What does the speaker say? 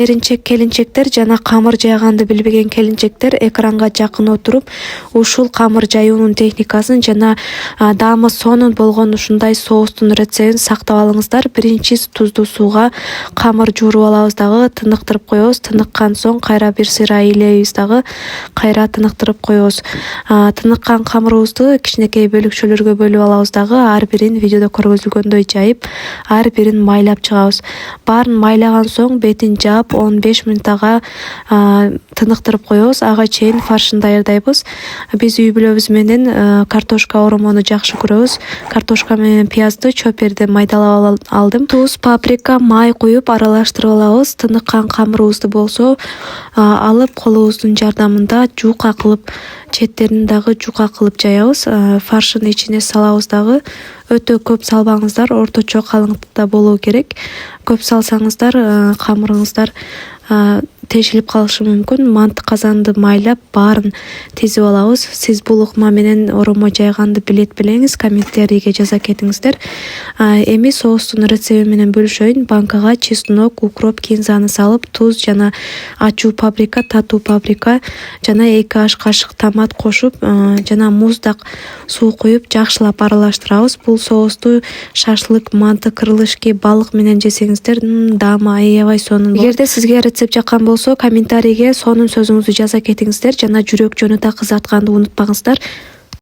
Эринчек келинчектер жана камыр жайганды билбеген келинчектер экранга жакын отуруп ушул камыр жаюунун техникасын жана даамы сонун болгон ушундай соустун рецептин сактап алыңыздар. Биринчи туздуу сууга камыр жууруп алабыз дагы, тыныктырып коебуз. Тыныккан соң кайра бир сыйра ыйлайбыз дагы, кайра тыныктырып коебуз. Тыныккан камырыбызды кичинекей бөлүкчөлөргө бөлүп алабыз дагы, ар бирин видеодо көргөзүлгөндөй жайып, ар бирин майлап чыгабыз. Баарын майлаган соң бетин жаап 15 минуттага тыныктырып коебуз. Ага чейин фаршын даярдайбыз. Биз үй бүлөбүз менен картошка оромону жакшы көрөбүз. Картошка менен пиязды чоперде майдалап алдым. Туз, паприка, май куюп аралаштырып алабыз. Тыныккан камырыбызды болсо алып колубуздун жардамында жуука кылып, четтерин дагы жуука кылып жаябыз. Фаршын ичине салабыз дагы. Өтө көп салбаңыздар, орточо калыңдыкта болуу керек. Көп салсаңыздар камырыңыздар тешилип калышы мүмкүн. Манты казанды майлап баарын тизип алабыз. Сиз бул ыкма менен оромо жайганды билет белеңиз, комментарийге жаза кетиңиздер. Эми соустун рецепти менен бөлүшөйүн. Банкага чеснок, укроп, кинзаны салып, туз жана ачуу паприка, татуу паприка жана 2 аш кашык томат кошуп, жана муздак суу куюп жакшылап аралаштырабыз. Бул соусту шашлык, манты, крылышки, балык менен жесеңиздер даамы аябай сонун болот. Эгерде сизге рецепт жаккан болсо, комментарийге сонун сөзүңүздү жаза кетиңиздер жана жүрөк жөнү да кызартканды унутпаңыздар.